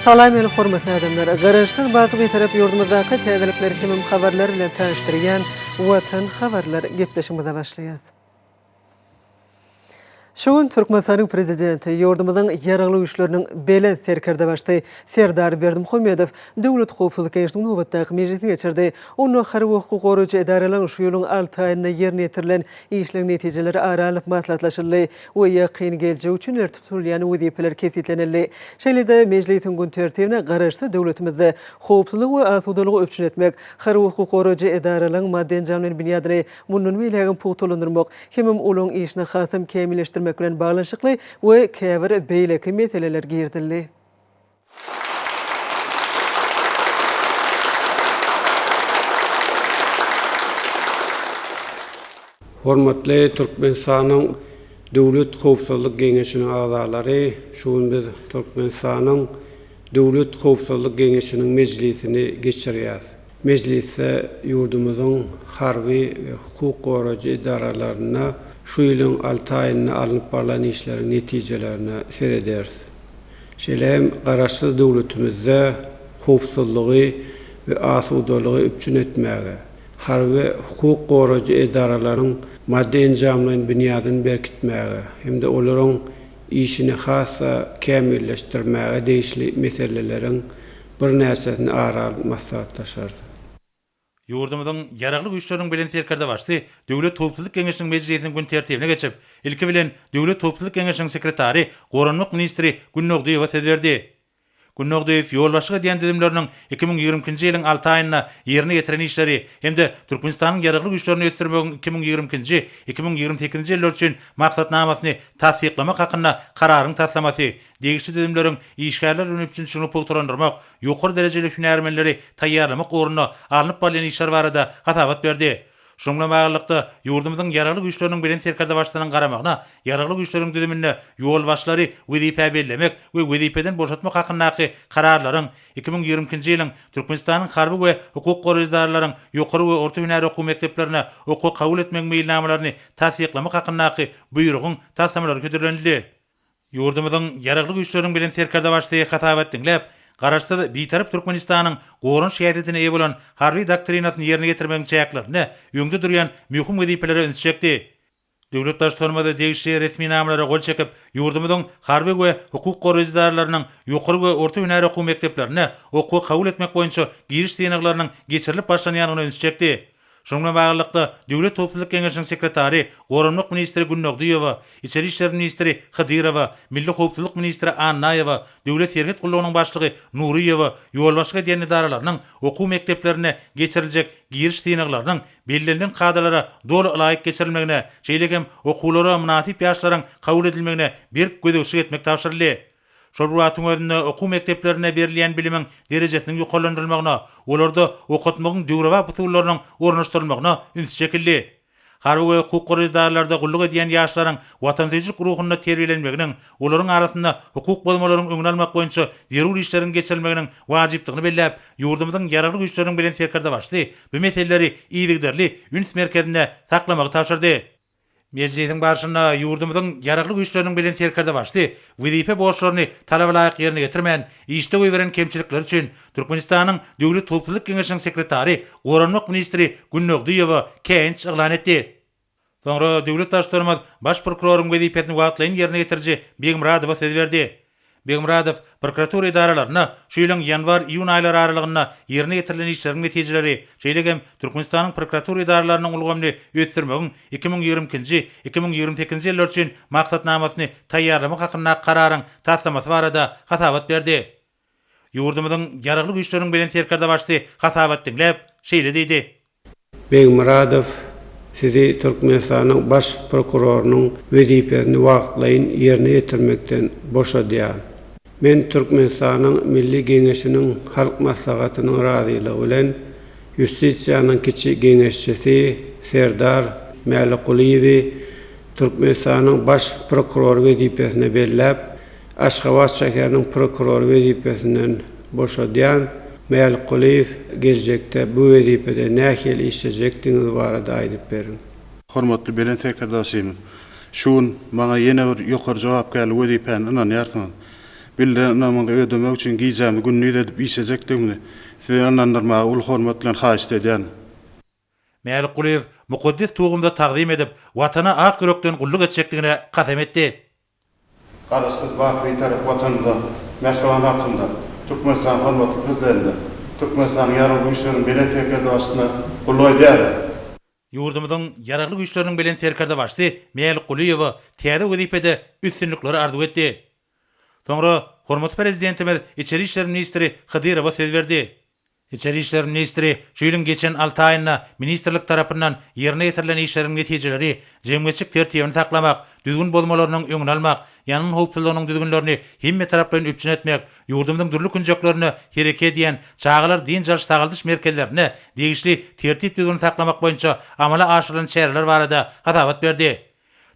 Salam meni hormatly adamlar. Garaşdan baky bir tarap yurdumyzdaky täzelikleri kimim habarlar bilen tanıştyrýan Watan habarlar gepleşmede başlaýar. Şuun Türkmenistanyň prezidenti yurdumyzyň ýaragly güýçleriniň belen serkerde başty Serdar Berdimuhammedow döwlet howpsuzlyk kengesiniň nowbatdaky mejlisine geçirdi. Onu harby hukuk goraýjy edaralaryň şu ýylyň 6 aýyna ýerine ýetirilen işleň netijeleri aralyp maslahatlaşyldy we ýakyn geljek üçin ertipdirýän wezipeler kesitlenildi. Şeýle-de mejlisiň gün tertibine garaşda döwletimizde howpsuzlyk we asudalygy öpçün etmek, harby hukuk goraýjy edaralaryň madden janyny binýadyny mundan meýlegen puwtulandyrmak, hemem olaň işini hasam kämilleşdirmek bilen baglanşykly we käbir beýleki meseleler girdildi. Hormatly Türkmenistanyň Döwlet Howpsuzlyk Geňeşiniň agzalary, şuň biz Türkmenistanyň Döwlet Howpsuzlyk Geňeşiniň mejlisini geçirýär. Mejlise ýurdumyzyň harby we hukuk goraýjy edaralaryna şu ýylyň 6 aýyna alınıp barlan işleriň netijelerini sereder. Şeýle garaşly döwletimizde howpsuzlygy we asudalygy öpçün etmäge, harby hukuk goraýjy edaralaryň maddi enjamlaryň binýadyny berkitmäge hemde olaryň işini hassa kämilleşdirmäge deýişli meseleleriň bir näçesini aralyp maslahatlaşar. Yurdumyzyň ýaragly güýçleriniň bilen serkerde başdy Döwlet Howpsuzlyk Kengesiniň mejlisiniň gün tertibine geçip, ilki bilen Döwlet Howpsuzlyk Kengesiniň sekretary, Goranlyk ministri Günnogduýew söz berdi. Günnogduýew ýol başlygy diýen dizimleriniň 2020-nji ýylyň 6 aýyna ýerine ýetiren işleri hemde Türkmenistanyň ýaragly güýçlerini ösdürmegiň 2020-nji 2028-nji ýyllar üçin maksatnamasyny tasdiklamak hakyna kararyň taslamasy, degişli dizimleriň işgärler üçin şunu pulturandyrmak, ýokary derejeli hünärmenleri taýýarlamak ugruna alınıp barlan işler barada hatabat berdi. Şoňla baglykda ýurdumyzyň ýaragly güýçleriniň bilen serkerde başlanan garamagyna, ýaragly güýçleriň düzümine ýol başlary wezipe bellemek we wezipeden boşatmak hakynaky kararlaryň 2020-nji ýylyň Türkmenistanyň harby we hukuk goraýjylarynyň ýokary we orta hünär okuw mekdeplerine okuw kabul etmek meýilnamalaryny tasdiklamak hakynaky buýrugyň taslamalary kötürildi. Ýurdumyzyň ýaragly güýçleriniň bilen serkerde başlaýan hatabat dinläp, garaşda bir tarap Türkmenistanyň goran şäherine eýe bolan harby doktrinasyny ýerine getirmegiň çäklaryny öňde durýan möhüm wezipelere öňçekdi. Döwlet başlarmada degişli resmi namlara gol çekip, ýurdumyzyň harby we hukuk goraýjylarynyň ýokary we orta hünär okuw mekdeplerine okuw kabul etmek boýunça giriş synaklarynyň geçirilip başlanýanyny öňçekdi. Şoňla baglykda Döwlet Howpsuzlyk Kengesiniň sekretary, Goranlyk ministri Günnogduýew, İçeri işler ministri Hydyrow, Milli howpsuzlyk ministri Annaýew, Döwlet serhet gullugynyň başlygy Nuriýew, ýol başlygy diýen edaralarynyň okuw mekdeplerine geçiriljek giriş synaklarynyň bellenlen kadalara dolu laýyk geçirilmegine, şeýlegem okuwlara munasip ýaşlaryň kabul edilmegine bir gödegçilik etmek tapşyryldy. Şol wagtyň özünde okuw mekdeplerine berilýän bilimiň derejesiniň ýokarlandyrylmagyna, olarda okutmagyň döwrewap usullarynyň ornaşdyrylmagyna üns çekildi. Harby we hukuk goraýjylarda gulluk edýän ýaşlaryň watandaşlyk ruhyna terbiýelenmeginiň, olaryň arasynda hukuk bolmalaryň öňüne almak boýunça zeruri işleriň geçirilmeginiň wajypdygyny belläp, ýurdumyzyň ýaragly güýçleriniň bilen serkerde başdy. Bu meseleleri iýigderli üns merkezinde saklamagy tapşyrdy. Mejlisiň başyna ýurdumyzyň ýaragly güýçleriniň bilen serkerde başdy. Wezipe borçlaryny talaba laýyk ýerine getirmän, işde goýberen kemçilikler üçin Türkmenistanyň Döwlet Howpsuzlyk Kengesiniň sekretary, Goranlyk ministri Günnogduýew kenç eglan etdi. Soňra döwlet başlarymyz baş prokuroryň wezipesini wagtlaýyn ýerine getirji Begimradow söz berdi. Begimradow prokuratura edaralaryna şu ýylyň ýanwar-iýun aýlary aralygyna ýerine getirilen işleriň netijeleri, şeýlegem Türkmenistanyň prokuratura edaralarynyň ulgamly ösdürmegiň 2020-nji 2028-nji ýyllar üçin maksatnamasyny taýýarlamak hakyna kararyň taslamasy barada hatabat berdi. Ýurdumyzyň ýaragly güýçleriniň bilen serkerde başdy hatabat dinläp şeýle diýdi. Begimradow sizi Türkmenistanyň baş prokurorynyň wezipesini wagtlaýyn ýerine getirmekden boşadýar. Men Türkmenistanyň Milli Geňeşiniň halk maslahatynyň razylygy bilen Ýustisiýanyň kiçi geňeşçisi Serdar Mäliquliýew Türkmenistanyň baş prokuror wezipesine belläp, Aşgabat şäheriniň prokuror wezipesinden boşadýan Mäliquliýew geljekde bu wezipede nähili işlejekdiňiz barada aýdyp berin. Hormatly belen sekretärim, şuň maňa ýene bir ýokary jogap geldi wezipeni inan ýartyňyz. Bildiren namazı ödemek için giyeceğimi günlüğü edip işecektimini size anlandırmağa ul hormatla haşit edýän. Mälik Guliýew muqaddes tuğumda taqdim edip, watana ak yürekden gulluk etjekdigine kasam etdi. Qarasız bakri taraf vatanında, mehruan hakkında, Türkmenistan hormatly prezidenti, Türkmenistan yararlı güçlerin belen terkerde aslında kulluğa edýär. Yurdumyzyň yararly güýçleriniň bilen terkerde başdy. Mälik Guliýew täze wezipede üstünlikleri arzu etdi. Soňra hormatly prezidentimiz İçeri işler ministri Hydyrowa söz berdi. İçeri işler ministri şu ýylyň geçen 6 aýynda ministrlik tarapyndan ýerine ýetirilen işleriň netijeleri, jemgyýetçilik tertibini saklamak, düzgün bolmalarynyň öňüni almak, ýanyň howpsuzlygynyň düzgünlerini himme taraplaryn üpçün etmek, ýurdumyň dürli künjeklaryny hereket edýän çağalar din jarş tagaldyş merkezlerine degişli tertip düzgün saklamak boýunça amala aşyrylan çäreler barada hatabat berdi.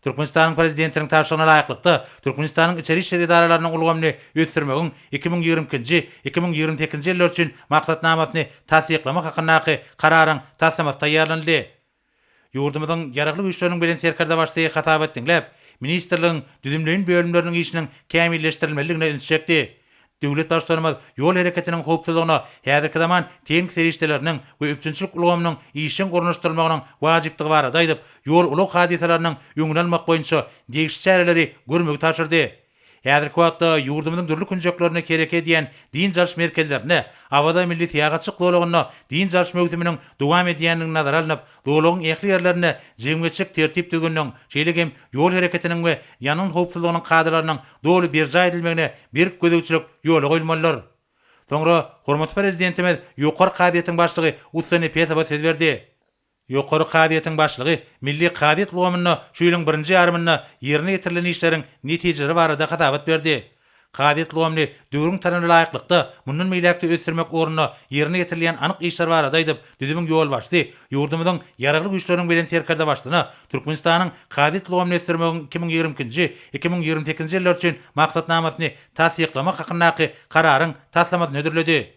Türkmenistanyň prezidentiniň taşygyna laýyklykda Türkmenistanyň içeri işler idaralarynyň ulgamyny ösdürmegiň 2020-nji 2028-nji ýyllar üçin maksatnamasyny tasdiklamak hakyna kararyň taslamasy taýýarlandy. Ýurdumyzyň yararly güýçleriniň bilen serkerde başlaýy hatabat dinläp, ministrligiň düzümleýän bölümleriniň işiniň kämilleşdirilmeligine üns çekdi. Döwlet başlarymyz ýol hereketiniň howpsuzlygyna häzirki zaman teňik serişdeleriniň we üpçünçilik ulgamynyň işin gornaşdyrylmagynyň wajypdygy barada aýdyp, ýol ulug hadisalarynyň öňüni almak boýunça degişli çäreleri görmegi taşyrdy. Häzirki wagtda ýurdumyzyň dürli künjeklaryny kerek edýän din jarş merkezlerine, awada milli tiýagatçyk dowlagyna din jarş mögsüminiň dowam edýänligini nazara alynıp, dowlagyň ähli ýerlerine jemgyýetçilik tertip düzgünligiň, şeýlegem ýol hereketiniň we ýanyň howpsuzlygynyň kadrlarynyň dowly berja edilmegine bir gözegçilik ýoly goýulmalylar. Soňra hormatly prezidentimiz ýokary kadiýetiň başlygy Ussany Pesowa söz berdi. Ýokary kadiýetiň başlygy milli kadiýet ulgamyny şu ýylyň 1-nji ýarymyna ýerine ýetirilen işleriň netijeleri barada hatabat berdi. Kadiýet ulgamyny döwrüň tanany laýyklykda mundan meýlekde ösdürmek ornuny ýerine ýetirilen anyk işler barada aýdyp, düzümiň ýol başdy. Ýurdumyzyň yararly güýçleriniň bilen serkerde başlygyna Türkmenistanyň kadiýet ulgamyny ösdürmegiň 2020-nji 2028-nji ýyllar üçin maksatnamasyny tasdiklamak hakyna kararyň taslamasyny ödürledi.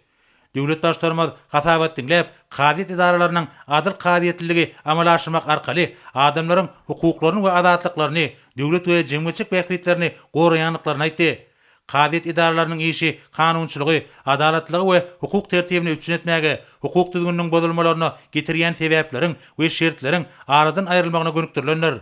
Döwlet başlarymyz hatabat dinläp, kadiýet idaralarynyň adyl kadiýetliligi amala aşyrmak arkaly adamlaryň hukuklaryny we azatlyklaryny, döwlet we jemgyýetçilik bähritlerini goraýanlyklaryny aýtdy. Kadiýet idaralarynyň işi kanunçylygy, adalatlygy we hukuk tertibini üpçün etmäge, hukuk düzgünlüğiniň bozulmalaryna getirýän sebäpleriň we şertleriň aradan aýrylmagyna gönükdirilenler.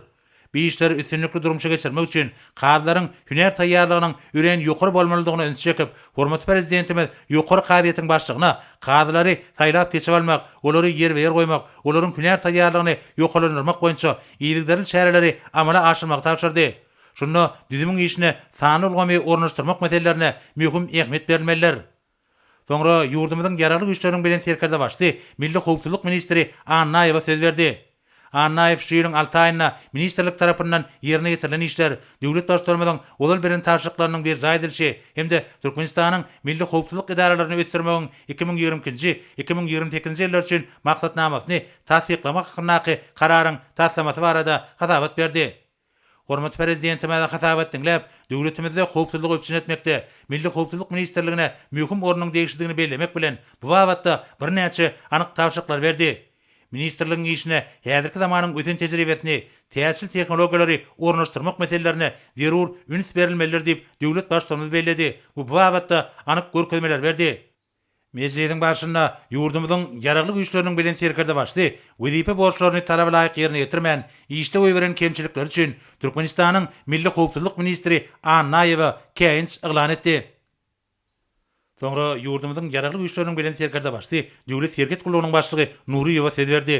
Bu işleri üstünlükli durumça geçirmek için kadlaryň hüner taýýarlygynyň üren ýokary bolmalydygyna üns çekip, hormatly prezidentimiz ýokary kadiýetiň başlygyna kadlary taýlap geçip almak, olary ýer goýmak, olaryň hüner taýýarlygyny ýokalandyrmak boýunça iýlikderli çäreleri amala aşyrmak tapşyrdy. Şunda düzümiň işine sany ulgamy ornaşdyrmak meselelerine möhüm ähmiýet berilmeliler. Soňra ýurdumyzyň yararly güýçleriniň bilen serkerde başdy. Milli howpsuzlyk ministri Annaýewa söz berdi. Annaýew şu ýylyň 6 aýynda ministrlik tarapyndan ýerine ýetirilen işler, döwlet başlarymyzyň ulal beren taşlyklarynyň bir jaýdylşy hemde Türkmenistanyň milli howpsuzlyk idaralaryny ösdürmegiň 2020-nji 2028-nji ýyllar üçin maksatnamasyny tasdiklamak hakyna kararyň taslamasy barada hatabat berdi. Hormatly prezidentimiz hatabat dinläp, döwletimizde howpsuzlyk öpçün etmekde, milli howpsuzlyk ministrligine möhüm ornunyň degişligini bellemek bilen bu wagtda bir näçe anyk tawşyklar berdi. Ministrligiň işine häzirki zamanyň özen tejribesini, täsir tehnologiýalary ornaşdyrmak meselelerine zerur üns berilmelidir diýip döwlet başlarymyz belledi. Bu wagtda anyk görkezmeler berdi. Meclisiň başynda ýurdumyzyň yararly güýçleriniň bilen serkerde başdy. Wezipe borçlaryny talaba laýyk ýerine ýetirmän, işde öýberen kemçilikler üçin Türkmenistanyň milli howpsuzlyk ministri Annaýewa käýinç eglan etdi. Soňra ýurdumyzyň yararly güýçleriniň bilen serkerde başdy. Döwlet serket gullugynyň başlygy Nuriýewa söz berdi.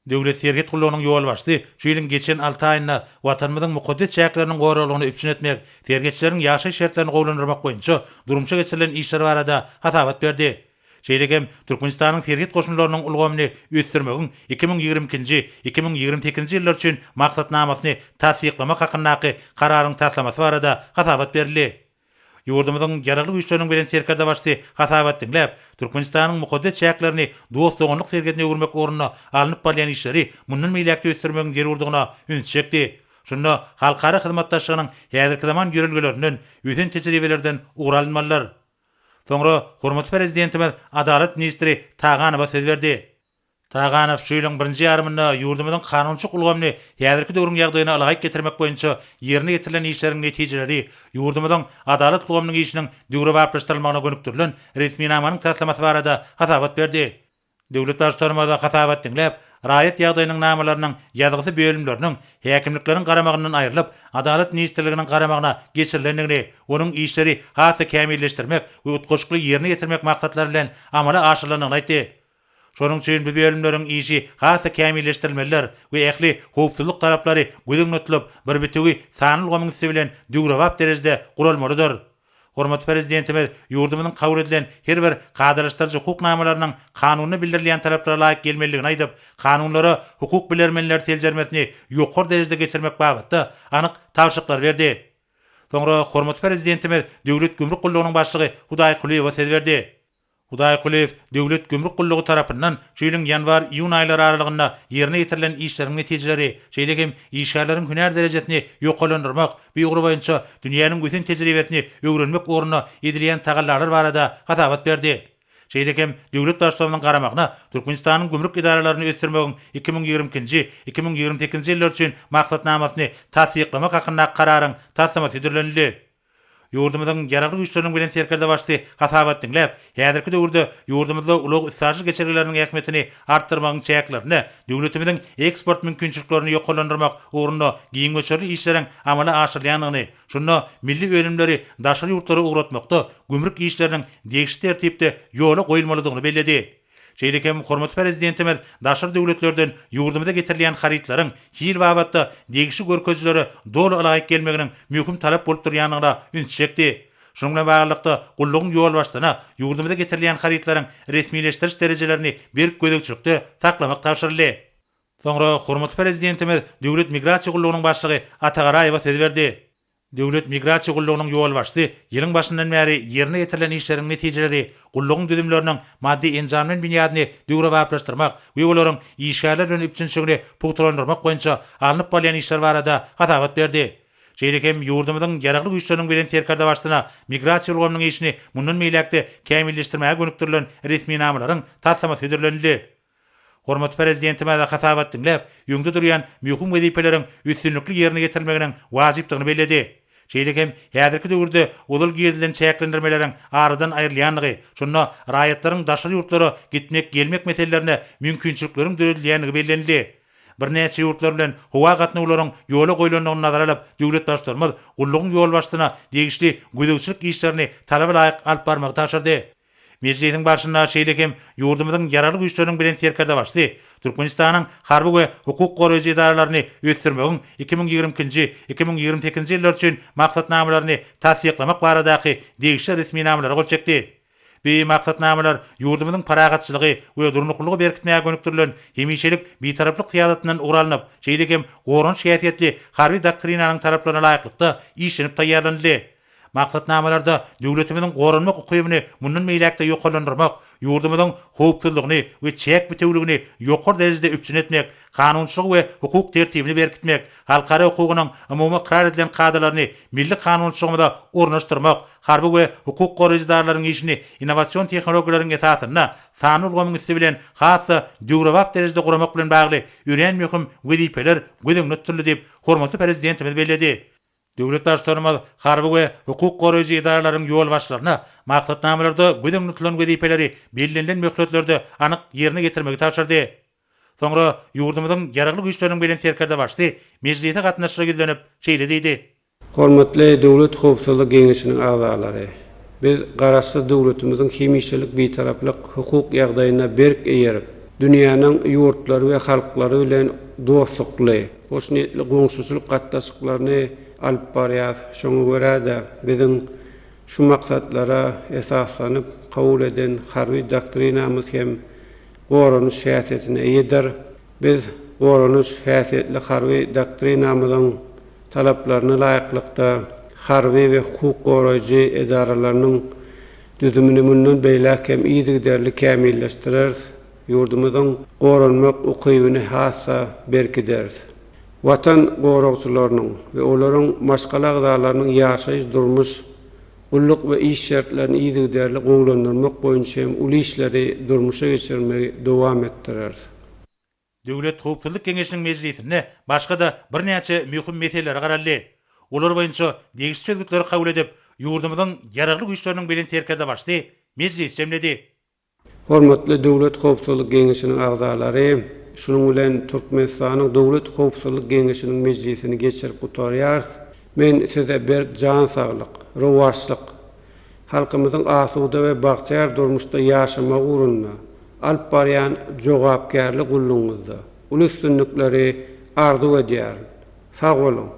Döwlet serket gullugynyň ýol başdy. Şu ýylyň geçen 6 aýynda watanymyzyň mukaddes çäkleriniň goralygyny üpçün etmek, tergetçileriň ýaşaý şertlerini gowlandyrmak boýunça durumça geçirilen işler barada hatabat berdi. Şeýlegem Türkmenistanyň serket goşunlarynyň ulgamyny ösdürmegiň 2020-nji 2028-nji ýyllar üçin maksatnamasyny tasdiklamak hakyna kararyň taslamasy barada hatabat berildi. Ýurdumyzyň yararly güýçleriniň bilen serkerde başdy hatabat dinläp, Türkmenistanyň mukaddes çäklerini dostlugynyk sergetine öwürmek ornuny alınıp barýan işleri mundan meýlekde ösdürmegiň zerurdygyna üns çekdi. Şunda halkara hyzmatdaşlygynyň häzirki zaman ýörelgelerinden, özen tejribelerden ugralmalylar. Soňra hormatly prezidentimiz Adalet ministri Taganowa söz berdi. Tağanov şöýleň birinji ýarymynda ýurdumyzyň kanunçy gulgamny häzirki döwrüň ýagdaýyna alaýyk getirmek boýunça ýerine getirilen işleriň netijeleri ýurdumyzyň adalet gulgamynyň işiniň döwrewaplaşdyrylmagyna gönükdirilen resmi namanyň taslamasy barada hasabat berdi. Döwlet başlarymyza hasabat dinläp, raýat ýagdaýynyň namalarynyň ýazgysy bölümleriniň häkimlikleriň garamagyndan aýrylyp, adalet ministrliginiň garamagyna geçirilendigini, onuň işleri hasy kämilleşdirmek we utgaşykly ýerine getirmek maksatlary bilen amala aşyrylanyny aýtdy. Şonuň üçin bu bölümleriň işi hasy kämilleşdirilmeliler we ähli howpsuzlyk talaplary gözeňletip, bir bitigi sanly gomyňsy bilen döwrewap derejede gurulmalydyr. Hormat prezidentimiz ýurdumyzyň kabul edilen her bir gadarlaşdyrjy hukuk namalarynyň kanuny bildirilýän talaplara laýyk gelmeligini aýdyp, kanunlara hukuk bilermenler seljermesini ýokary derejede geçirmek bagatda anyk tawşyklar berdi. Soňra hormat prezidentimiz döwlet gümrük gullugynyň başlygy Hudaý Kuliýew söz berdi. Hudaý Kuliýew döwlet gümrük gullugy tarapyndan şeýleň ýanwar-iýun aýlary aralygynda ýerine getirilen işleriň netijeleri, şeýlegem işgärleriň hünär derejesini ýokalandyrmak, bu ýogra boýunça dünýäniň bütün tejribesini öwrenmek oruna edilýän tagallar barada hasabat berdi. Şeýlegem döwlet başçylarynyň garamagyna Türkmenistanyň gümrük idaralaryny ösdürmegiň 2022-2028 ýyllar üçin maksatnamasyny tasdiklamak hakynda kararyň taslamasy edilendi. Ýurdumyzyň ýaragly güýçleriniň bilen serkerde başly hasabat dinläp, häzirki döwürde ýurdumyzda ulug yssaşy geçirgileriniň ähmiýetini artdyrmagyň çäklerini, döwletimiziň eksport mümkinçiliklerini ýokalandyrmak orunda giň göçerli işleriň amala aşyrylýanyny, şonda milli önümleri daşary ýurtlary uğratmakda gümrük işleriniň degişli tertipde ýola goýulmalydygyny bellädi. Şeýlekem hormat prezidentimiz daşary döwletlerden ýurdumyza getirilýän haritlaryň hil wagtda degişli görkezleri dolu alaýyk gelmeginiň möhüm talap bolup durýanyna üns çekdi. Şonuň bilen baglykda gullugyň ýol başlygyna ýurdumyza getirilýän haritlaryň resmileşdiriş derejelerini berk gözegçilikde taklamak tapşyryldy. Soňra hormat prezidentimiz döwlet migrasiýa gullugynyň başlygy Atagaraýewa söz berdi. Döwlet migrasiýa gullugynyň ýol başly ýylyň başyndan bäri ýerine getirilen işleriň netijeleri, gullugyň düzümleriniň maddi enjamyň binýadyny döwrewaplaşdyrmak we olaryň işgärler bilen üpçünçligini pugtlandyrmak boýunça alınıp bolýan işler barada hasabat berdi. Şeýlekem ýurdumyzyň ýaragly güýçleriniň bilen serkerde başlyna migrasiýa gulgamynyň işini mundan meýlekde kämilleşdirmäge gönükdirilen resmi namalaryň taslamasy edilendi. Hormat prezidentimiz hasabat dinläp, ýöňde durýan möhüm wezipeleriň üstünlikli ýerine getirilmeginiň wajypdygyny bellädi. Şeýlekem häzirki döwürde ulul giýerilen çäklendirmeleriň aradan aýrylýanlygy, şonda raýatlaryň daşary ýurtlara gitmek gelmek meselelerine mümkinçilikleriň döredilýänligi bellendi. Bir näçe ýurtlar bilen howa gatnawlaryň ýola goýulandygyny nazara alyp, döwlet başlarymyz gullugyň ýol başlygyna degişli gözegçilik işlerini talaba laýyk alyp barmagy taşyrdy. Meclisiň başynda şeýlekem ýurdumyzyň ýaragly güýçleriniň bilen serkerde başly Türkmenistanyň harby we hukuk goraýjy idaralaryny ösdürmegiň 2020-2028 ýyllar üçin maksatnamalaryny tasdiklamak baradaky degişli resmi namalary gol çekdi. Bu maksatnamalar ýurdumyzyň paragatçylygy we durnuklygy berkitmäge gönükdirilen hemişelik bitaraplyk syýasatyndan uralanyp, şeýlekem goran şäheriyetli harby doktrinanyň talaplaryna laýyklykda işlenip taýýarlandy. Maksatnamalarda döwletimiziň goranmak ukybyny mundan meýlekde ýokalandyrmak, ýurdumyzyň howpsuzlygyny we çäk bitewligini ýokary derejede üpçün etmek, kanunçylyk we hukuk tertibini berkitmek, halkara hukugynyň umumy karar edilen kadrlaryny milli kanunçylygymyza ornaşdyrmak, harby we hukuk goraýjylarynyň işini innowasiýon tehnologiýalaryň esasyna sanly gomyňsy bilen hasy döwrewap derejede guramak bilen bagly ýören möhüm wezipeler gözeňletdirildi diýip hormatly prezidentimiz bellädi. Döwlet başlarymyz harby we hukuk goraýjy idaralaryň ýol başlaryna maksatnamalarda gözeňletilen wezipeleri bellenlen möhletlerde anyk ýerine getirmegi tapşyrdy. Soňra ýurdumyzyň ýaragly güýçleriniň bilen serkerde başly meclise gatnaşyra gizlenip şeýle diýdi. Hormatly döwlet howpsuzlyk geňişiniň agzalary, biz garaşly döwletimiziň hemişelik bitaraplyk hukuk ýagdaýyna berk eýerip, dünýäniň ýurtlary we halklary bilen dostlukly, hoşnetli goňşuçylyk gatnaşyklaryny alyp barýar. Şoňa görä de biziň şu maksatlara esaslanyp kabul eden harby doktrinamyz hem goranyş şäheriyetine eýdir. Biz goranyş şäheriyetli harby doktrinamyzyň talaplaryna laýyklykda harby we hukuk goraýjy idaralarynyň düzümini mundan beýlek hem ýygyderli kämilleşdirer, ýurdumyzyň goranmak ukybyny hassa berkider. Watan goragçylarynyň we olaryň maşgala agzalarynyň ýaşaýyş durmuş, ulluk we iş şertlerini ýygyderli goňlandyrmak boýunça uly işleri durmuşa geçirmegi dowam etdirer. Döwlet Howpsuzlyk Geňeşiniň mejlisinde başga da birnäçe mühim meseleler garaldy. Olar boýunça degişli çözgütleri kabul edip, ýurdumyzyň ýaragly güýçleriniň bilen terkerde başdy, mejlis jemledi. Hormatly Döwlet Howpsuzlyk Geňeşiniň agzalary, şunuň bilen Türkmenistanyň Döwlet Howpsuzlyk Geňeşiniň mejlisini geçirip gutarýar. Men size bir can saglyk, rowaçlyk, halkymyzyň asuda we bagtyar durmuşda ýaşamak urunma, alp barýan jogapkärlik gulluňyzda, ulu üstünlikleri arzu edýär. Sag bolun.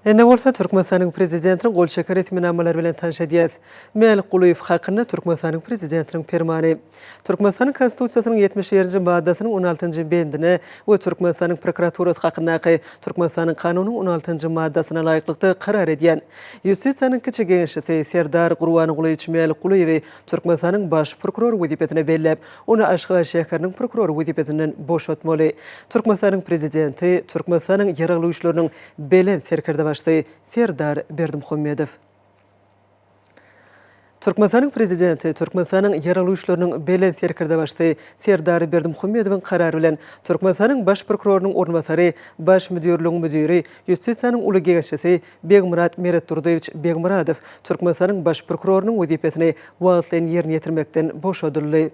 Ene bolsa Türkmenistanyň prezidentiniň gol çeker etminamalary bilen tanışadýas. Mälik Guliýew hakyna Türkmenistanyň prezidentiniň fermany. Türkmenistanyň konstitusiýasynyň 70-nji maddasynyň 16-njy bendine we Türkmenistanyň prokuraturasy hakynaky Türkmenistanyň kanunynyň 16-njy maddasyna laýyklykda karar edýän. Ýustitsiýanyň kiçi geňişçisi Serdar Gurbanyň Mälik Guliýew Türkmenistanyň baş prokuror wezipetine bellep, onu Aşgabat şäheriniň prokuror wezipetinden boşatmaly. Türkmenistanyň prezidenti Türkmenistanyň ýaragly güýçleriniň belen serkerde Serdar Berdimuhammedow. Türkmenistanyň prezidenti Türkmenistanyň ýaragly güýçleriniň belen serkerde başdy Serdar Berdimuhammedowyň karary bilen Türkmenistanyň baş prokurorunyň ornbasary, baş müdürlüğiniň müdiri, ýustitsiýanyň uly geňişçisi Begmurat Meretdurdowich Begmuradow Türkmenistanyň baş prokurorunyň wezipetini wagtlaryň ýerine ýetirmekden boşadyldy.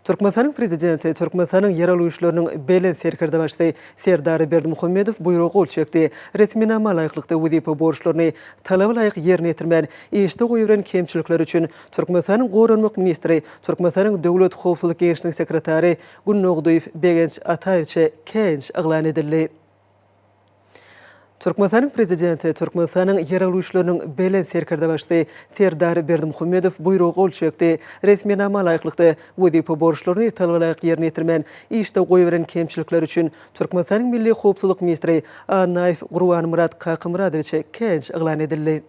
Türkmenistanyň prezidenti Türkmenistanyň ýaragly güýçleriniň belen serkerde başdy Serdar Berdimuhammedow buyruk gol çekdi. Resminama laýyklykda wezipe borçlaryny talaba laýyk ýerine ýetirmän işde goýuran kemçilikler üçin Türkmenistanyň Goranlyk ministri, Türkmenistanyň Döwlet Howpsuzlyk Geňeşiniň sekretary Gunnogduýew Begenç Ataýew kenç aglan edildi. Türkmenistanyň prezidenti Türkmenistanyň ýaragly güýçleriniň belen serkerde başdy Serdar Berdimuhammedow buyruk gol çekdi. Resminama laýyklykda wezipe borçlaryny talaba laýyk ýerine ýetirmän işde goýuran kemçilikler üçin Türkmenistanyň Milli Howpsuzlyk ministri Anaýew Gurbanmurat Kakymuradow kenç aglan edildi.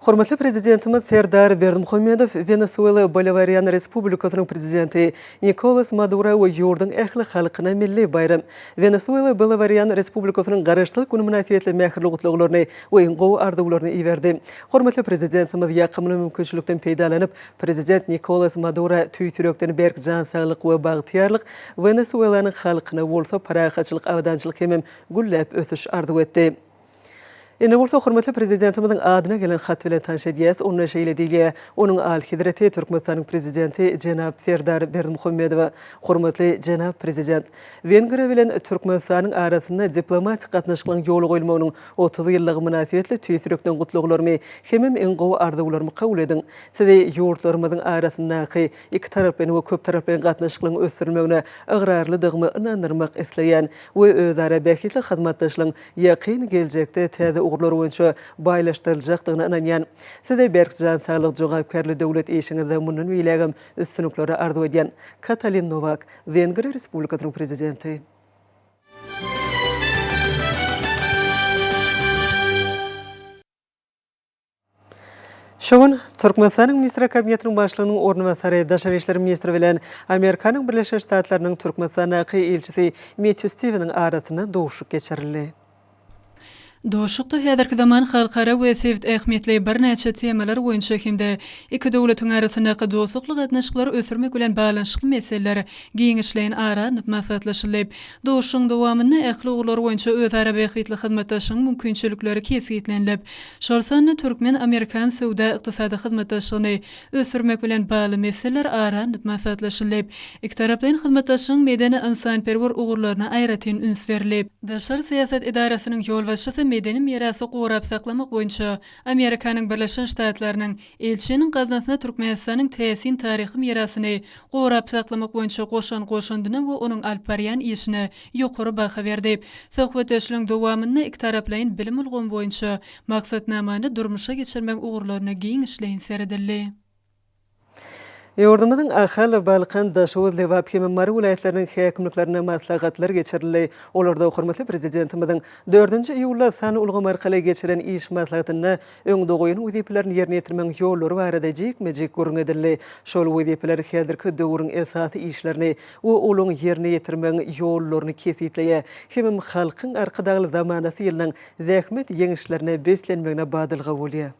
Hormatly prezidentimiz Serdar Berdimuhammedow Venezuela Bolivarian Respublikasynyň prezidenti Nicolas Maduro we ýurdun ähli halkyna milli bayram Venezuela Bolivarian Respublikasynyň garaşlyk güni münasibetli mähirli gutlaklaryny we gowy arzuwlaryny iberdi. Hormatly prezidentimiz ýakymly mümkinçilikden peýdalanyp prezident Nicolas Maduro tüýsürekden berk jan saglyk we bagtyarlyk Venezuelanyň halkyna bolsa parahatçylyk awdançylyk hemem güllep ösüş arzu etdi. Ene bolsa hormatly prezidentimiziň adyna gelen hat bilen tanışadýas. Onu şeýle diýilýär. Onuň al-Hidrati Türkmenistanyň prezidenti Jenap Serdar Berdimuhammedow. Hormatly Jenap prezident, Wengriýa bilen Türkmenistanyň arasynda diplomatik gatnaşyklaryň ýoly goýulmagynyň 30 ýyllygy münasibetli tüýsürekden gutlaklarymy hemem en gowy arzuwlarymy kabul ediň. Sizi ýurtlarymyzyň arasyndaky iki taraply we köp taraply gatnaşyklaryň ösdürmegine agrarlydygymy inandyrmak isleýän we özara bähitli hyzmatdaşlygyň ýakyn geljekde täze ugurlar boýunça baýlaşdyryljakdygyna inanýan. Size berkjan saglyk jogapkärli döwlet işiňizde munun bilegim üstünlikleri arzu edýän Katalin Novak, Wengriýa Respublikasynyň prezidenti. Şoň Türkmenistanyň Ministri Kabinetiniň başlygynyň ornbasary, Daşary işleri ministri bilen Amerikanyň Birleşik Ştatlarynyň Türkmenistanaky elçisi Matthew Steveniň arasyna dowuşuk geçirildi. Doşukda häzirki zaman halkara we sevit ähmiýetli birnäçe temalar boýunça hemde iki döwletiň arasyndaky dostluk gatnaşyklary ösürmek bilen baglanyşykly meseleler giňişleýän aranyp maslahatlaşylyp, doşuň dowamyny ähli ugurlar boýunça özara bähitli hyzmatdaşlygyň mümkinçilikleri kesgitlenilip, şolsany Türkmen Amerikan söwda ykdysady hyzmatdaşlygyny ösürmek bilen bagly meseleler aranyp maslahatlaşylyp, iki taraplaryň hyzmatdaşlygyň medeni insanperwer ugurlaryna aýratyn üns berilip, Daşary siýasat idarasynyň ýolbaşçysy medeni mirasy gorap saklamak boýunça Amerikanyň Birleşik Ştatlarynyň elçiniň gaznasyna Türkmenistanyň täsin taryhy mirasyny gorap saklamak boýunça goşandyny we onuň alparyan işine ýokary baha berdi. Söhbetleşiň dowamyny iki taraplaryň bilim ulgun boýunça maksatnamany durmuşa geçirmek ugurlaryna giň işleýän seredildi. Yordumyň Ahal, Balkan, Daşowuz, Lewap hem Mary vilayetleriniň häkimliklerine maslahatlar geçirildi. Olarda hormatly prezidentimiziň 4-nji iýulda sany ulgam arkaly geçiren iş maslahatyna öňde goýan wezipelerini ýerine ýetirmeň ýollary barada jekmejek görüňedildi. Şol wezipeler häzirki döwrüň esasy işlerini we olaň ýerine ýetirmeň ýollaryny kesitleýär. Hem halkyň arkadagy zamanasy ýylynyň zähmet ýeňişlerine beslenmegine badylga bolýar.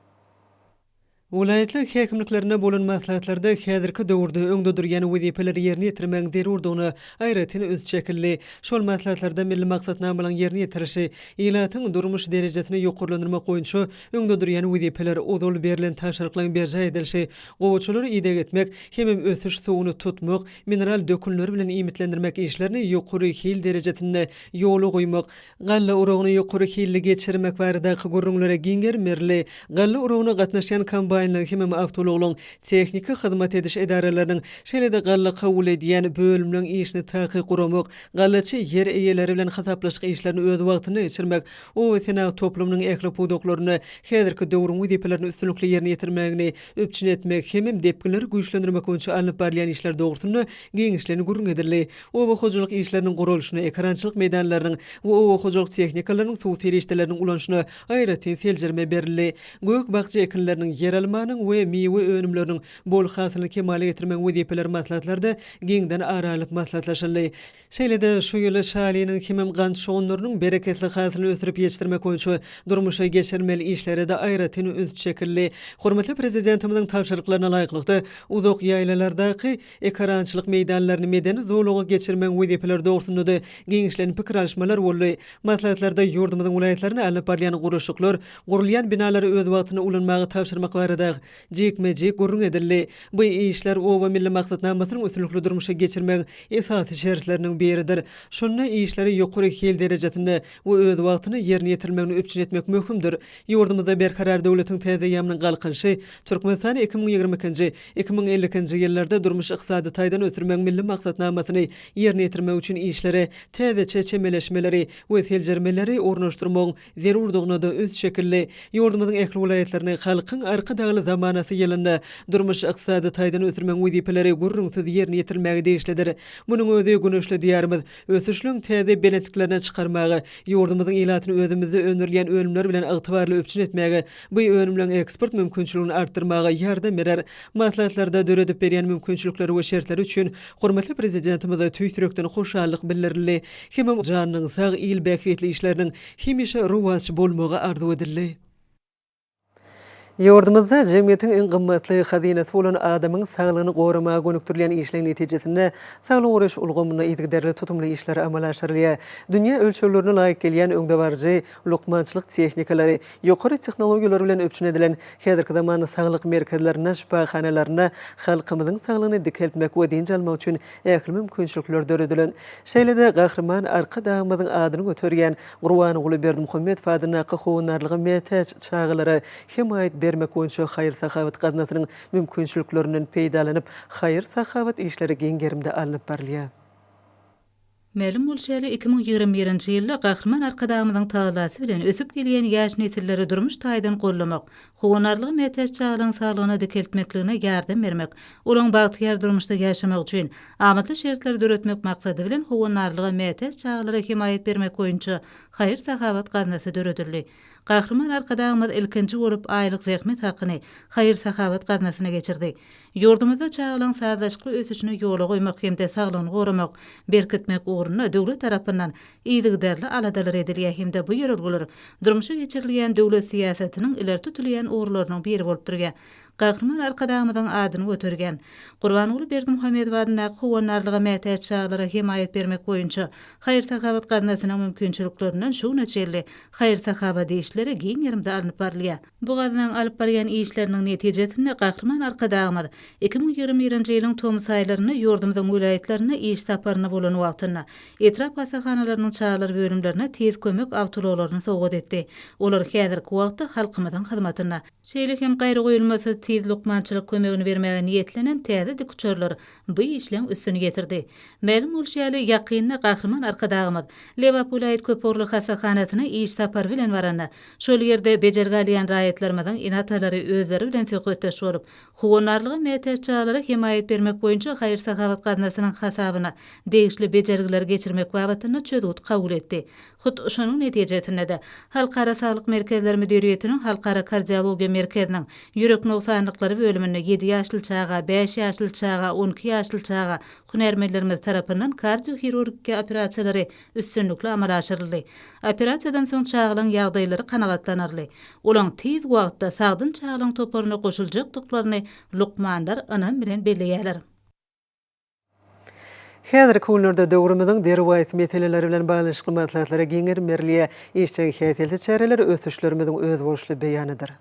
Vilayetlik häkimliklerine bolan maslahatlarda häzirki döwürde öňde durýan wezipeler ýerine ýetirmeň zerurdygyny aýratyny öz çekildi. Şol maslahatlarda milli maksatnamalyň ýerine ýetirişi, ilatyň durmuş derejesini ýokurlandyrmak boýunça öňde durýan wezipeler ozul berilen taşaryklaryň berja edilişi, gowçulary ide etmek, hem ösüş suwuny tutmak, mineral dökünleri bilen imitlendirmek işlerini ýokary hil derejesine ýoly goýmak, galla uragyny ýokary hilli geçirmek baradaky görüňlere giňermerli, galla uragyna gatnaşan kampaniýalar hem awtologlaryň tehnika hyzmat ediş edareleriniň şeýle-de galla kabul edýän bölümleriň işini taýyk guramak, gallaçy ýer eýeleri bilen hasaplaşyk işlerini öz wagtyny geçirmek, o sena toplumynyň ekli pudoklaryny häzirki döwrüň wezipelerini üstünlikli ýerine ýetirmegini öpçün etmek hem depkileri güýçlendirmek üçin alyp barýan işler dogrusyny geňişlerini görüňedildi. O hojulyk işleriniň gurulşyny, ekrançylyk meýdanlarynyň we o hojulyk tehnikalarynyň suw terişdeleriniň ulanşyna aýratyn seljerme berildi. Gök bagçy ekinleriniň yer almanyň we meýwe önümleriniň bol hasylyny kemale getirmek wezipeler maslahatlarda geňden aralyp maslahatlaşyldy. Şeýle-de şu ýyly şalynyň kimem gant şoňlarynyň bereketli hasylyny ösürip ýetirmek üçin durmuşa geçirmeli işlere de aýratyn öz çekildi. Hormatly prezidentimiziň tapşyryklaryna laýyklykda uzak ýaylalardaky ekrançylyk meýdanlaryny medeni zorlugy geçirmek wezipeler dogrusyny da geňişlerini pikir alşmalar boldy. Maslahatlarda ýurdumyzyň vilayetlerini alyp barýan guruşyklar, gurulýan binalary öz wagtyny ulanmagy tapşyrmak barada jekmejek görüňedildi. Bu işler owa milli maksatnamasynyň üstünlikli durmuşa geçirmek esasy şertleriň biridir. Şonda işleri ýokary hil derejesinde we öz wagtyny ýerine ýetirmegini öpçün etmek möhümdir. Ýurdumyzda berkarar döwletiň täze ýamynyň galkynşy Türkmenistan 2020-nji 2050-nji ýyllarda durmuş ykdysady taýdan ötürmek milli maksatnamasyny ýerine ýetirmek üçin işlere täze çeçemeleşmeleri we seljermeleri ornaşdyrmak zerurdygyny da öz şekilli ýurdumyzyň ekli vilayetlerini halkyň arkadagy zamanasy ýylynda durmuş ykdysady taýdan ötürmek wezipeleri gurrunsyz ýerine ýetirmegi deýişlidir. Munyň özi güneşli diýarymyz ösüşlüň täze belentliklerine çykarmagy, ýurdumyzyň ilatyny özümizde öňürleýän önümler bilen ygtybarly öpçün etmegi, bu önümleriň eksport mümkinçiligini artdyrmagy ýardam berer. Maslahatlarda döredip berýän mümkinçilikleri we şertleri üçin hormatly prezidentimize tüýtürekden hoşallyk bildirildi. Hem janynyň sag il bäketli işleriniň hemişe rowaj bolmagy arzu edildi. Ýurdumyzda jemgyýetiň iň gymmatly hazinesi bolan adamyň saglygyny goramaga gönükdirilýän işleň netijesinde saglyk uruş ulgamyna ýetgiderli tutumly işler amala aşyrylýar. Dünýä ölçülerine laýyk gelýän öňde barjy lukmançylyk tehnikalary, ýokary tehnologiýalar bilen öpçün edilen häzirki zamany saglyk merkezlerine, şifahanalaryna halkymyzyň saglygyny dikeltmek we dinç almak üçin ähli mümkinçilikler döredilen. Şeýle-de gahrman arka dagymyzyň adyny göterýän Gurban uly Berdimuhammedow adyna hownarlygy metäç çağılary himayet bermek boýunça haýyr sahabat gaznasynyň mümkinçiliklerinden peýdalanyp, haýyr sahabat işleri geňgerimde alınıp barylýar. Melim bolşaly 2021-nji ýylda gahrman arkadagymyzyň taýlasy bilen ösüp gelýän ýaş nesilleri durmuş taýdan gollamak, hownarlygy metäç çağlaryň saglygyna dikeltmekligine ýardam bermek, olaň bagtyar durmuşda ýaşamak üçin amatly şertler döretmek maksady bilen hownarlygy metäç çağlara himayet bermek boýunça haýyr sahabat gaznasy döredildi. Gahrman arkadaýymyz ilkinji bolup aýlyk zähmet hakyny haýyr sahabat gaznasyna geçirdi. Ýurdumyzda çağlaryň sazlaşykly ösüşine ýola goýmak hem-de saglygyny goramak, berkitmek ugruna döwlet tarapyndan ýygyderli aladalar edilýär hem-de bu ýörelgeler durmuşa geçirilýän döwlet siýasatiniň ileri tutulýan ugrularynyň biri bolup durýar. Gahrman arkadagymyzyň adyny götergen Gurban uly Berdimuhammedow adyna hownarlygy metäç çağlara himayet bermek boýunça haýyr sahabat gaznasynyň mümkinçiliklerinden şu neçeli haýyr sahabat işleri geňerimde alınıp barylýar. Bu gazanyň alyp barýan işleriniň netijesinde Gahrman arkadagymyz 2021-nji ýylyň tomus aýlaryny ýurdumyzyň vilayetlerine iş saparyna bolan wagtyna etrap hasahanalarynyň çağlar bölümlerine tez kömek awtologlaryny sowgat etdi. Olar häzirki wagtda halkymyzyň hyzmatyna şeýle hem gaýry goýulmasy tiz lukmançylyk kömegini bermäge niýetlenen täze dikçörler bu işlem üstüni getirdi. Mälum bolşaly ýakynyna gahrman arkadagymyz Lewapulayt köporly hasahanatyna iş sapar bilen baranda. Şol ýerde bejergälýän raýatlarymyň inatalary özleri bilen söhbetdeş bolup, hugunarlygy metäççilere himayet bermek boýunça haýır-sahabat gaznasynyň hasabyna degişli bejergiler geçirmek babatyna çözüt kabul etdi. Hut şonuň netijesinde de Halkara Saglyk Merkezleri Müdiriýetiniň Halkara Kardiologiýa Merkeziniň ýürek nowsanlyklary bölümine 7 ýaşly çaga, 5 ýaşly çaga, 12 ýaşly çaga hunermerlerimiz tarapyndan kardiohirurgika operasiýalary üstünlikle amala aşyryldy. Operasiýadan soň çagylaryň ýagdaýlary kanagatlanarly. Olaň tiz wagtda sagdyn çagylaryň toparyna goşuljakdyklaryny Lukmandar anam bilen belleýärler. Häzir kunlarda döwrümizin derwäs meseleleri bilen baglanşyk maslahatlara giňer merliýe işçi häsiýetli çäreler ösüşlerimiziň öz bolşly beýanydyr.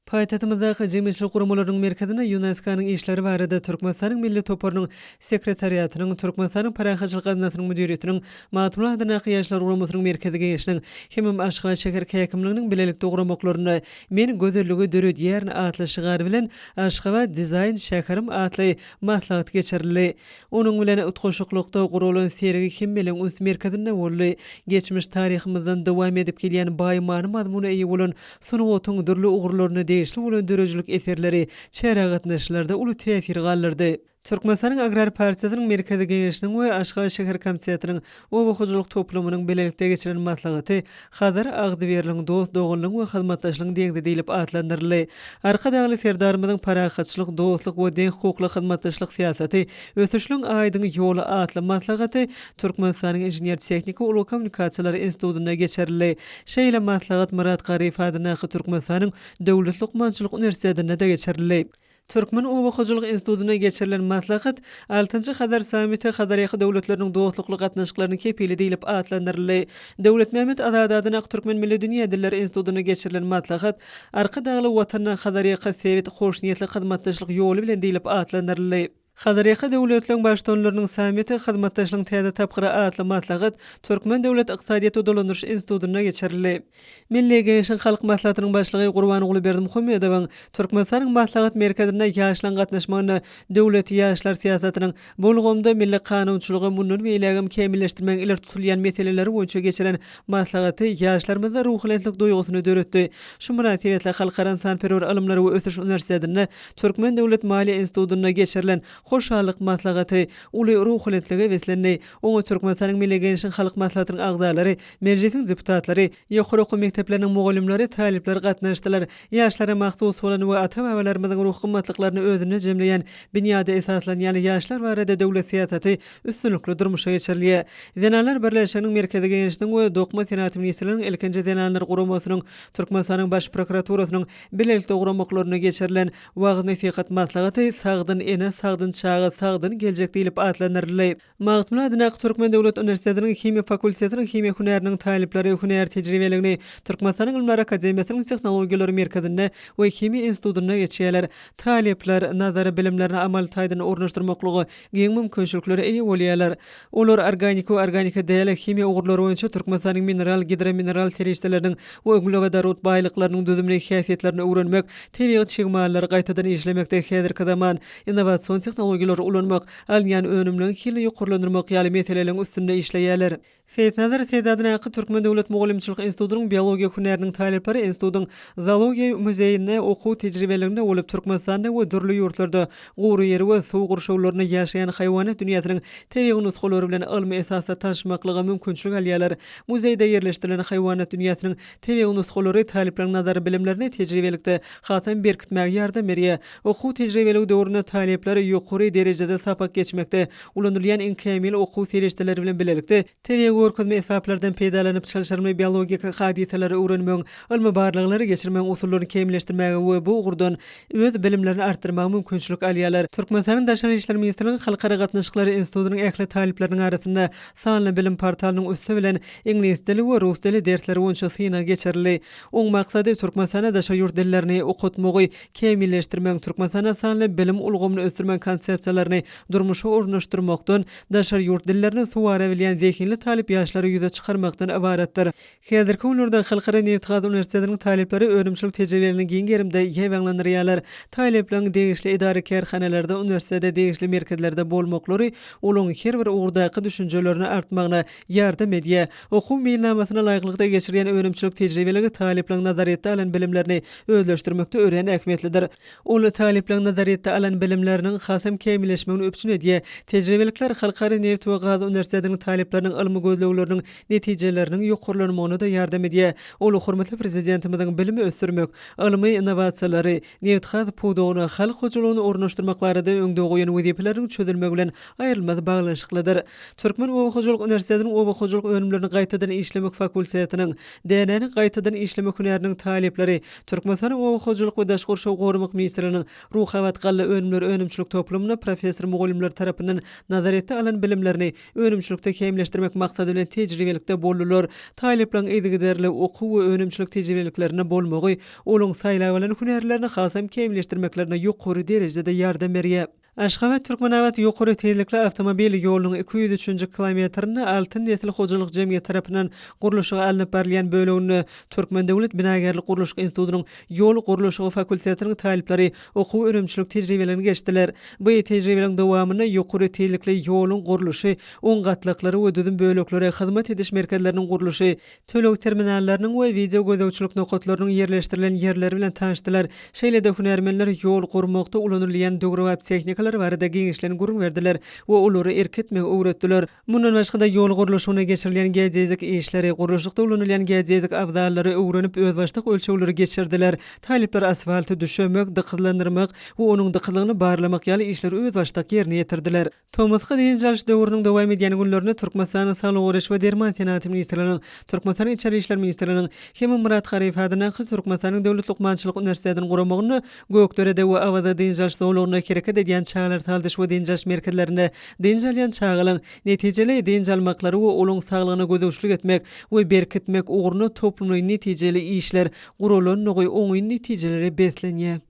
Paýtatymyzdaky jemgyýetçilik guramalarynyň merkezine UNESCO-nyň işleri barada Türkmenistanyň milli toparynyň sekretariatynyň, Türkmenistanyň parahaçylyk gaznasynyň müdiriýetiniň, Matmul adynaky ýaşlar guramasynyň merkezi geňişiniň hemem Aşgabat şäher häkimliginiň bilelikde guramaklaryna men gözelligi dörüt ýerni atly şygar bilen Aşgabat dizayn şäherim atly maslahat geçirildi. Onuň bilen utgoşuklukda gurulan serigi kim bilen üst merkezinde boldy. Geçmiş taryhymyzdan dowam edip gelýän baýmany mazmuny eýe bolan sunuwatyň dürli ugurlaryny değişli bolan döröjlük eserleri çäre gatnaşylarda uly täsir galdyrdy. Türkmenistanyň Agrar Partiýasynyň merkezi geňişiniň we Aşgabat şäher komitetynyň obuhujuluk toplumynyň bilelikde geçiren maslahaty hazır agdy beriliň dost dogullyk we hyzmatdaşlygyň deňdi diýilip atlandyrly. Arka dagly serdarymyzyň parahaçylyk, dostluk we deň hukukly hyzmatdaşlyk siýasaty ösüşlüň aýdyň ýoly atly maslahaty Türkmenistanyň Inженер Teknika Uly Kommunikasiýalary institutyna geçirildi. Şeýle maslahat Murat Garyf adynaky Türkmenistanyň Döwlet Lukmançylyk Uniwersitetine de geçirildi. Türkmen Obuhujuluk institutyna geçirilen maslahat 6-njy Hadar samiti Hadar ýaky döwletleriniň dostlukly gatnaşyklaryny kepili diýilip atlandyrly. Döwlet Mehmet Azad adynaky Türkmen Milli Dünýä Dilleri institutyna geçirilen maslahat arka dagly watanyna Hadar ýaky sewet hoş niýetli hyzmatdaşlyk ýoly bilen diýilip atlandyrly. Hadar ýaky döwletleriň başdanlarynyň samiti hyzmatdaşlygyň täze tapgyry atly maslahat Türkmen Döwlet Iqtisadiýat Dolandyrýş institutyna geçirildi. Milli Geňişiň halk maslahatynyň başlygy Gurbanyň Berdimuhammedowyň Türkmenistanyň maslahat merkezinde ýaşlan gatnaşmagyny döwlet ýaşlar siýasatynyň bolganda milli kanunçylygy mundan we ilegim kemilleşdirmek iler tutulýan meseleleri boýunça geçiren maslahaty ýaşlarymyzda ruhlançlyk duýgusyny döretdi. Şu münasibetle Halkara Sanperwer Ilmlary we Ösüş Uniwersitetine Türkmen Döwlet Maliýe institutyna geçirilen hoşallyk maslahaty uly ruhlançlygy weslendi. Oňa Türkmenistanyň Milli Geňişiň halk maslahatynyň agdalary, mejlisiň deputatlary, ýokary okuw mekdepleriniň mugallimleri, talipler gatnaşdylar. Ýaşlara mahsus bolan we ata-babalarymyzyň ruh gymmatlyklary özüne jemleýän binýada esaslanýan ýaşlar barada döwlet siýasaty üstünlikli durmuşa geçirilýär. Zenalar Birleşiginiň merkezi geňişiniň we Dokma Senaty ministrliginiň ilkinji zenalar guramasynyň Türkmenistanyň baş prokuraturasynyň bilelikde guramaklaryna geçirilen wagt nasihat maslahaty sagdyn ene sagdyn çaga sagdyn geljek diýilip atlandyrly. Matmul adynaky Türkmen Döwlet Uniwersitetiniň Himiýa fakultetiniň himiýa huneriniň talipleri huner tejribeligini Türkmenistanyň Ilmlar Akademiýasynyň Tehnologiýalary merkezinde we Himiýa institutyna geçýärler. Talipler nazary bilimlerini amal taýdyna ornaşdyrmaklygy giň mümkinçilikleri eýe bolýarlar. Olar organik we organik däl himiýa ugurlary boýunça Türkmenistanyň mineral, gidromineral terişdeleriniň we uglewodarut baýlyklarynyň düzümli häsiýetlerini öwrenmek, tebiat şigmallary gaýtadan işlemekde häzirki zaman innovasiýon tehnologiýalary ulanmak, alýan önümlüň hili ýokurlandyrmak ýaly meselelerin üstünde işleýärler. Seyit Nazar Seýdadynaky Türkmen Döwlet Mugallimçilik institutynyň biologiýa huneriniň talipleri institutyň zoologiýa muzeýine okuw tejribelerinde bolup Türkmenistanda we dürli ýurtlarda gury ýeri we suw gurşawlaryna ýaşaýan haýwanat dünýäsiniň tebiat nusgalary bilen ilmi esasda tanışmaklyga mümkinçilik alýarlar. Muzeýde ýerleşdirilen haýwanat dünýäsiniň tebiat nusgalary talipleriň nazary bilimlerini tejribelikde hatam berkitmäge ýardam berýär. Okuw tejribeligi döwründe talipler ýokary derejede sapak geçmekde, ulanylýan iň kämil okuw serişdeleri bilen bilelikde tebiat görkezme esbaplardan peýdalanyp çalışarmy biologik hadiseleri öwrenmek, ilmi barlyklary geçirmek usullaryny kemilleşdirmäge we bu ugurdan öz bilimlerini artdyrmagy mümkinçilik alýarlar. Türkmenistanyň Daşary işler ministrliginiň halkara gatnaşyklary institutynyň ähli talipleriniň arasynda sanly bilim portalynyň üstü bilen ingliz dili we rus dili dersleri boýunça syna geçirildi. Oň maksady Türkmenistana daşary ýurt dillerini okutmagy, kemilleşdirmek, Türkmenistana sanly bilim ulgamyny ösdürmek konsepsiyalaryny durmuşa ornaşdyrmakdan, daşar ýurt dillerini suwara bilen zekinli talip ýaşlary ýüze çykarmakdan ibaretdir. Häzirki günlerde Halkara Newtgaz Üniversitetiniň talipleri öňümçilik tejribelerini giň gerimde ýeňlendirýärler. Talipleriň degişli idare kärhanelerde, üniversitede degişli merkezlerde bolmaklary olaň her bir ugurdaky düşünjelerini artmagyna ýardam edýär. Okuw meýillamasyna laýyklykda geçirýän öňümçilik tejribeleri talipleriň nazariýetde alan bilimlerini özleşdirmekde ören ähmiýetlidir. Ol talipleriň nazariýetde alan bilimleriniň hasam kemilleşmegini öpçün edýär. Tejribelikler Halkara Newtgaz Üniversitetiniň talipleriniň ilmi gözlegleriniň netijeleriniň ýokurlanmagyna da ýardam edýär. Ol hormatly prezidentimiziň bilimi ösürmek, ilmi innovasiýalary, Newtgaz pudugyny, halk hoçulugyny ornaşdyrmak barada öňde goýan wezifeleriň çözülmegi bilen aýrylmaz baglanşyklydyr. Türkmen Owa Hoçuluk Üniversitetiniň Owa Hoçuluk öňümlerini gaýtadan işlemek fakultetiniň DNR'ni gaýtadan işlemek hünäriniň talipleri, Türkmenistanyň Owa Hoçuluk we Daşky Gurşaw Gormak ministriniň ruhawat galla öňümleri öňümçilik toplumyna professor mugallimler tarapyndan nazariýetde alan bilimlerini öňümçilikde kemleşdirmek maksady bilen tejribelikde boldular. Talipleriň eýdigiderli okuw we öňümçilik tejribeliklerine bolmagy, olaň saýlawalan hünärlerini hasam kemleşdirmeklerine ýokary derejede ýardam berýär. Aşgabat Türkmenawat ýokary tezlikli awtomobil ýolunyň 203-nji kilometrini Altyn Nesil Hoçuluk Jemgyýeti tarapyndan guruluşyga alınıp berilýän bölegini Türkmen Döwlet Binagerlik Guruluş Institutynyň ýol guruluşy fakultetiniň talipleri okuw öňümçilik tejribelerini geçdiler. Bu tejribeleň dowamyna ýokary tezlikli ýoluň guruluşy, oň gatlyklary we düzüm böleklere hyzmat ediş merkezleriniň guruluşy, tölek terminallarynyň we video gözegçilik nokatlarynyň yerleşdirilen ýerleri bilen tanışdylar. Şeýle-de hünärmenler ýol gurmakda ulanylýan döwrewap tehnika barada giňişlerini gurun verdiler we olary erketmek öwretdiler. Mundan başga-da ýol guruluşyna geçirilýän gejezik işleri, guruluşlukda ulanylýan gejezik abdallary öwrenip öz başlyk ölçegleri geçirdiler. Talipler asfalty düşemek, dıkydlandyrmak we onuň dıkylygyny barlamak ýaly işleri öz başlyk ýerine ýetirdiler. Tomasga diýen jaş döwrüniň dowam edýän günlerini Türkmenistanyň Sağlyk Guraş we Derman Senaty ministrläriniň, Türkmenistanyň Içeri işler ministrläriniň hem Murat Garyp hadyna Türkmenistanyň Döwlet Lukmançylyk Üniversitetiniň guramagyny gökdörede we awada diýen jaş döwrüne kereket edýän çağlar taldyş we dinjaş merkezlerine dinjalyan çağalan netijeli dinjalmaklary we olaň saglygyny gözegçilik etmek we berkitmek uğruna toplumly netijeli işler gurulan nogy oňy netijeleri beslenýär.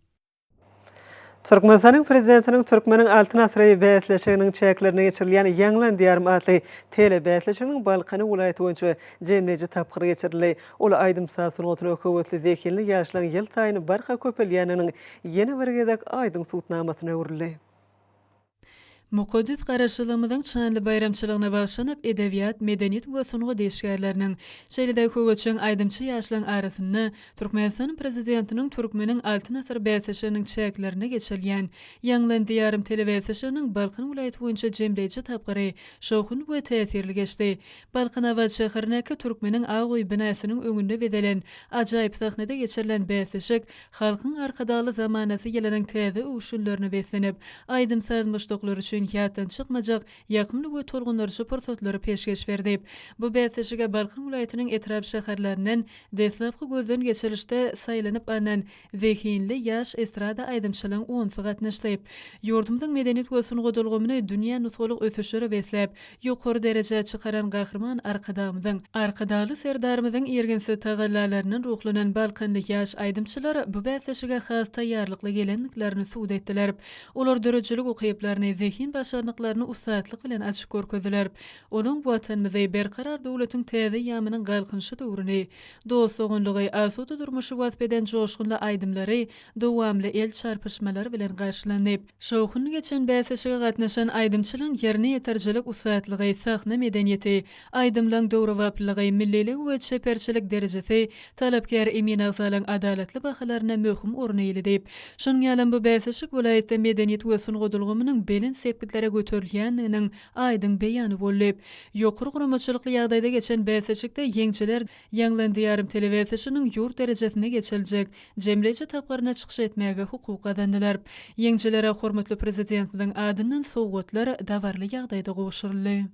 Türkmenistanyň prezidentiniň Türkmeniň altyn asry bäsleşiginiň çäklerine geçirilýän Ýanglan diýarym adly tele bäsleşiginiň Balkany welaýaty boýunça jemleji tapgyry geçirildi. Ol aýdym sasyny oturup höwetli zekinli ýaşlaryň ýyl saýyny barka köpelýäniniň ýene bir gezek aýdyň suwtnamasyna öwrüldi. Muqaddis garaşlygymyzyň çanly bayramçylygyna başlanyp edebiýat, medeniýet we sunugy deşgärleriniň şeýle-de höwetçiň aýdymçy ýaşlaryň arasyny Türkmenistan prezidentiniň Türkmeniň altyn asr bäsleşiginiň çäklerine geçirilýän Ýanglan diýarym telewizisiýanyň Balkan welaýaty boýunça jemleji tapgyry şowhun we täsirli geçdi. Balkanawat şäherindäki Türkmeniň Agoý binasynyň öňünde bedelen ajaýyp sahnede geçirilen bäsleşik halkyň arkadaly zamanasy ýeleniň täze uşunlaryny beslenip, aýdym sazmışdyklary üçin ýatdan çykmajak ýakymly we tolgunlaryşy pursatlary peşkeş berdi. Bu bäsleşige Balkan welaýatynyň etrap şäherlerinden deslapky gözden geçirişde saýlanyp anan zekinli ýaş estrada aýdymçylygyň onsy gatnaşdyp, ýurdumyň medeniýet we sunugy dolgumyny dünýä nutgalyk ösüşleri beslep, ýokary derejede çykaran gahrman arkadaly serdarymyzyň ergensi tagallalarynyň ruhlanan Balkanly ýaş aýdymçylary bu bäsleşige has taýýarlykly gelenliklerini suwd etdiler. Olar dörejilik okyplaryny zehin başarnyklaryny usatlyk bilen açyk görkezdiler. Olaň bu watanymyzy berkarar döwletiň täze ýamynyň galkynşy döwrüni, dostlugyny, asuda durmuşy wasbeden joşgunly aýdymlary, dowamly el çarpyşmalary bilen garşylanyp, şowhuny geçen bäsleşige gatnaşan aýdymçylyň ýerine ýeterjilik usatlygy, sahna medeniýeti, aýdymlaryň döwrewaplygy, millilik we çeperçilik derejesi, talapkar emin azalan adaletli bahalaryna möhüm orna ýeledip, şonuň ýalan bu bäsleşik welaýatda medeniýet we sunugy dolgumynyň belin sepitlere götürilýändiginiň aýdym beýany bolup, ýokary guramaçylykly ýagdaýda geçen bäsleşikde ýeňçiler Ýanglan diýarym telewizisiýanyň ýurt derejesine geçiljek jemleji tapgyryna çykyş etmäge hukuk kazandylar. Ýeňçilere hormatly prezidentimiň adyndan sowgatlar dawarly ýagdaýda goşuruldy.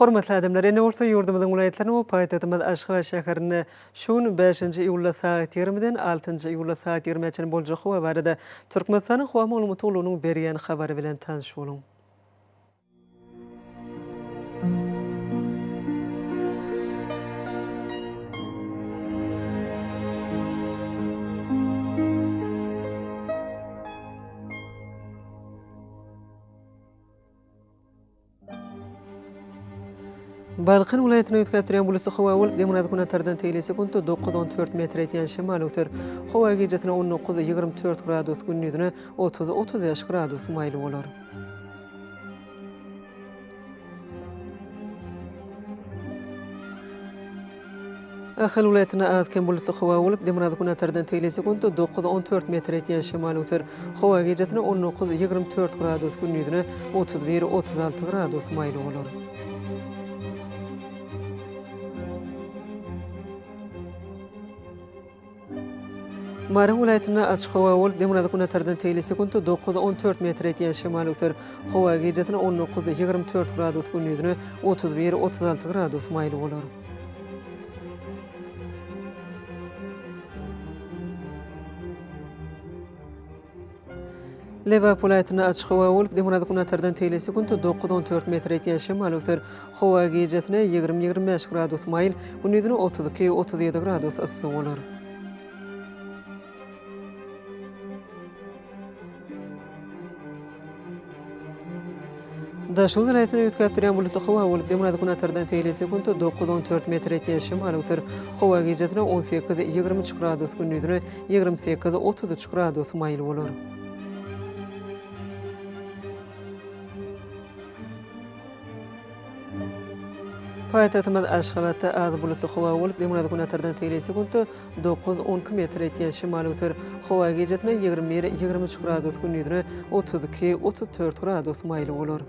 Hormatly adamlar, ene bolsa ýurdumyzyň vilayetlerine we paýtagtymyz Aşgabat şäherine şuň 5-nji iýulda saat 20-den 6-njy iýulda saat 20-çe boljak howa barada Türkmenistanyň howa maglumatlygynyň berýän habary bilen tanış boluň. Balqın vilayetine ýetkäpdirýän bulutly howa bolup, demanadykyna tardan teýle sekundy 9-14 metr etýän şemal öter. Howa gecesine 19-24 gradus, gündüzüne 30-35 gradus maýly bolar. Ahal vilayetine azken bulutly howa bolup, demanadykyna tardan teýle sekundy 9-14 metr etýän şemal öter. Howa gecesine 19-24 gradus, gündüzüne 31-36 gradus maýly bolar. Mara vilayetine açyk howa bolup, demanadykyna tardan teýle sekundy 9-14 metr etýän şemal öter. Howa gecesine 19-24 gradus, gündüzüne 31-36 gradus maýly bolar. Leva vilayetine açyk howa bolup, demanadykyna tardan teýle sekundy 9-14 metr etýän şemal öter. Howa gecesine 20-25 gradus maýl, gündüzüne 32-37 gradus ysy bolar. Daşul vilayetine ýetkäpdirýän bulutly howa bolup, demanadykyna tardan teýle sekundy 9-14 metr etýän şemal öter. Howa gecesine 18-23 gradus, gündüzüne 28-33 gradus maýly bolar. Paýtagtymyz Aşgabatda az bulutly howa bolup, demanadykyna tardan teýle sekundy 9-12 metr etýän şemal öter. Howa gecesine 21-23 gradus, gündüzüne 32-34 gradus maýly bolar.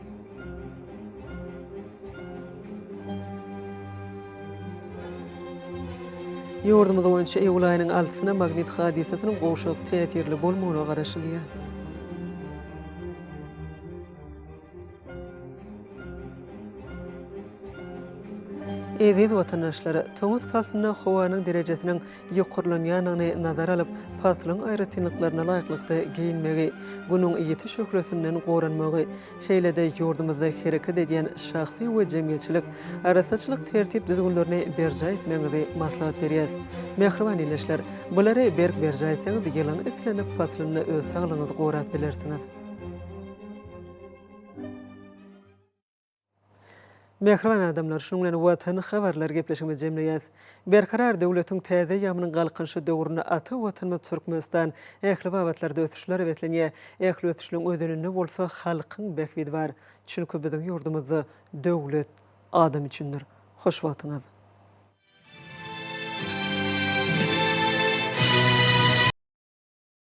Ýurdumyz boýunça Ewul aýynyň 6-syna magnit hadisesiniň goşup täsirli bolmagyna garaşylýar. Eziz vatandaşlara, toňuz pasyna howanyň derejesiniň ýokurlanýanyny nazar alyp, paslyň aýratynlyklaryna laýyklykda giyinmegi, bunyň ýeti şöhlesinden goranmagy, şeýlede ýurdumyzda hereket edýän şahsy we jemgyýetçilik arasaçylyk tertip düzgünlerini berja etmegi maslahat berýär. Mehriban ileşler, bulary berja etseňiz ýylyň islenip paslyny öz saglygyňyzy gorap bilersiňiz. Mehriban adamlar, şuň bilen watan habarlar gepleşigimiz jemleýäs. Berkarar döwletiň täze ýamynyň galkynşy döwrüne aty watanmy Türkmenistan ähli babatlarda ötüşler wetlenýär. Ähli ötüşlüň özeninde bolsa halkyň bekbidi bar. Çünki biziň ýurdumyzda döwlet adam üçindir. Hoş wagtyňyz.